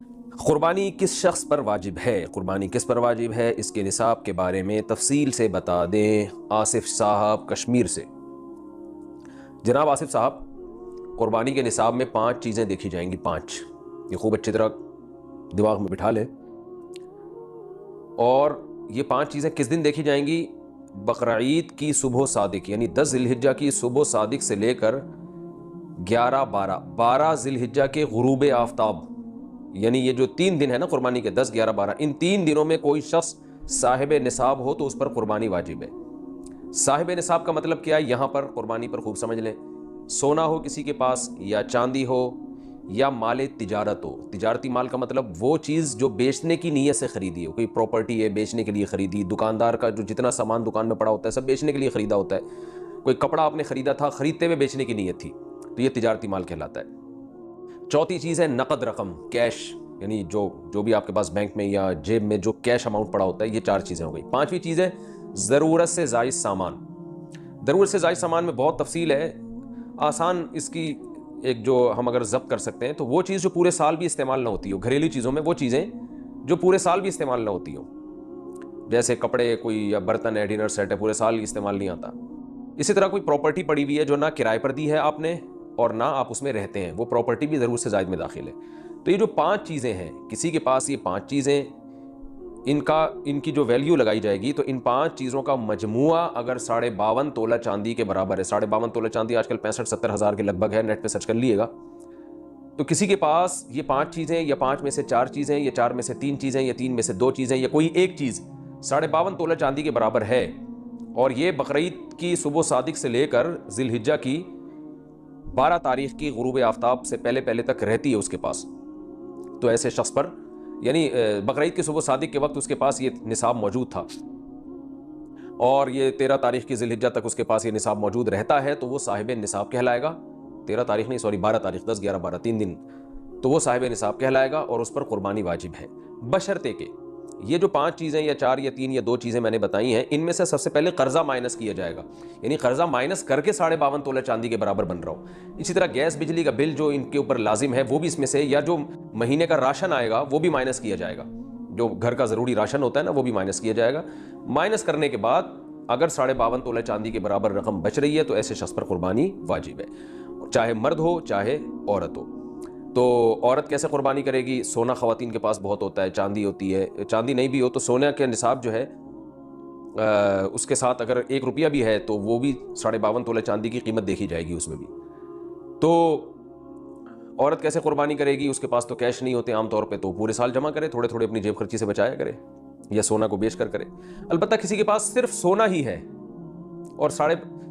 कुर्बानी किस शख्स पर वाजिब है? कुर्बानी किस पर वाजिब है, इसके निसाब के बारे में तफसील से बता दें आसिफ साहब कश्मीर से। जनाब आसिफ साहब, कुर्बानी के निसाब में 5 चीज़ें देखी जाएंगी। 5, ये खूब अच्छी तरह दिमाग में बिठा लें। और ये 5 चीज़ें किस दिन देखी जाएंगी? बकरा ईद की सुबह सादिक यानी 10 जिलहिज्जा की सुबह सादिक से लेकर 11-12 जिलहिज्जा के गुरूब आफ्ताब, यानी ये जो 3 दिन है ना कुर्बानी के, 10, 11, 12, इन 3 दिनों में कोई शख्स साहिब निसाब हो तो उस पर कुर्बानी वाजिब है। साहिब निसाब का मतलब क्या है? यहां पर कुर्बानी पर खूब समझ लें। सोना हो किसी के पास, या चांदी हो, या माल तिजारत हो। तिजारती माल का मतलब वो चीज़ जो बेचने की नीयत से खरीदी है। कोई प्रॉपर्टी है, बेचने के लिए खरीदी। दुकानदार का जो जितना सामान दुकान में पड़ा होता है सब बेचने के लिए खरीदा होता है। कोई कपड़ा आपने खरीदा था, खरीदते हुए बेचने की नीयत थी, तो ये तिजारती माल कहलाता है। चौथी चीज़ है नकद रकम, कैश, यानी जो भी आपके पास बैंक में या जेब में जो कैश अमाउंट पड़ा होता है। ये 4 चीज़ें हो गई। 5वीं चीज़ है ज़रूरत से ज़ायद सामान। ज़रूरत से ज़ायद सामान में बहुत तफसील है। आसान इसकी एक जो हम अगर ज़ब्त कर सकते हैं तो वो चीज़ जो पूरे साल भी इस्तेमाल ना होती हो। घरेलू चीज़ों में वो चीज़ें जो पूरे साल भी इस्तेमाल ना होती हो, जैसे कपड़े कोई या बर्तन है, डिनर सेट है, पूरे साल इस्तेमाल नहीं आता। इसी तरह कोई प्रॉपर्टी पड़ी हुई है जो ना किराए पर दी है आपने और ना आप उसमें रहते हैं, वो प्रॉपर्टी भी ज़रूर से ज़ायद में दाखिल है। तो ये जो 5 चीज़ें हैं, किसी के पास ये 5 चीज़ें, इनकी जो वैल्यू लगाई जाएगी तो इन 5 चीज़ों का मजमुआ अगर 52.5 तोला चांदी के बराबर है। 52.5 तोला चांदी आजकल 65-70 हज़ार के लगभग है, नेट पे सर्च कर लीजिएगा। तो किसी के पास ये 5 चीज़ें, या 5 में से 4 चीज़ें, या 4 में से 3 चीज़ें, या 3 में से 2 चीज़ें, या कोई एक चीज़ 52.5 तोला चांदी के बराबर है, और ये बकरीद की सुबह सादिक से लेकर जिलहिज्जा की 12 तारीख की गुरूब आफ्ताब से पहले पहले तक रहती है उसके पास, तो ऐसे शख्स पर, यानी बकरीद की सुबह सादिक के वक्त उसके पास ये निसाब मौजूद था और ये 13 तारीख की जिलहिज्जा तक उसके पास ये निसाब मौजूद रहता है, तो वो साहिब निसाब कहलाएगा। 13 तारीख नहीं, सॉरी 12 तारीख, 10, 11, 12, 3 दिन, तो वो साहिब निसाब कहलाएगा और उस पर कुर्बानी वाजिब है। बशर्ते के ये जो 5 चीज़ें या 4 या 3 या 2 चीज़ें मैंने बताई हैं, इनमें से सबसे पहले कर्जा माइनस किया जाएगा, यानी कर्जा माइनस करके 52.5 तोला चांदी के बराबर बन रहा हो। इसी तरह गैस बिजली का बिल जो इनके ऊपर लाजिम है वो भी इसमें से, या जो महीने का राशन आएगा वो भी माइनस किया जाएगा। जो घर का ज़रूरी राशन होता है ना, वो भी माइनस किया जाएगा। माइनस करने के बाद अगर 52.5 तोला चांदी के बराबर रकम बच रही है तो ऐसे शख्स पर कुर्बानी वाजिब है, चाहे मर्द हो चाहे औरत हो। तो औरत कैसे कुर्बानी करेगी? सोना ख़वातीन के पास बहुत होता है, चांदी होती है। चांदी नहीं भी हो तो सोने के निसाब जो है उसके साथ अगर 1 रुपया भी है तो वो भी 52.5 तोला चांदी की कीमत देखी जाएगी उसमें भी। तो औरत कैसे कुर्बानी करेगी? उसके पास तो कैश नहीं होते आमतौर पे, तो पूरे साल जमा करे, थोड़े थोड़े अपनी जेब खर्ची से बचाया करे, या सोना को बेच कर करे। अलबत्ता किसी के पास सिर्फ सोना ही है और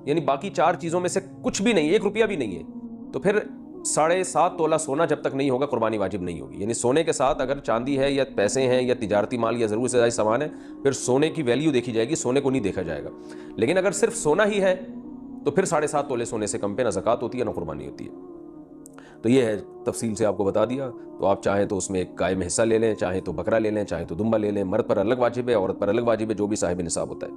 यानी बाकी 4 चीज़ों में से कुछ भी नहीं, 1 रुपया भी नहीं है, तो फिर 7.5 तोला सोना जब तक नहीं होगा कुर्बानी वाजिब नहीं होगी। यानी सोने के साथ अगर चांदी है या पैसे हैं या तिजारती माल या ज़रूर से ज़्यादा सामान है, फिर सोने की वैल्यू देखी जाएगी, सोने को नहीं देखा जाएगा। लेकिन अगर सिर्फ सोना ही है तो फिर 7.5 तोले सोने से कम पे ना ज़कात होती है ना कुर्बानी होती है। तो ये है, तफसील से आपको बता दिया। तो आप चाहें तो उसमें एक गाय में हिस्सा ले लें, चाहें तो बकरा ले लें, चाहें तो दुम्बा ले लें। मर्द पर अलग वाजिब है, औरत पर अलग वाजिब है, जो भी साहिब निसाब होता है।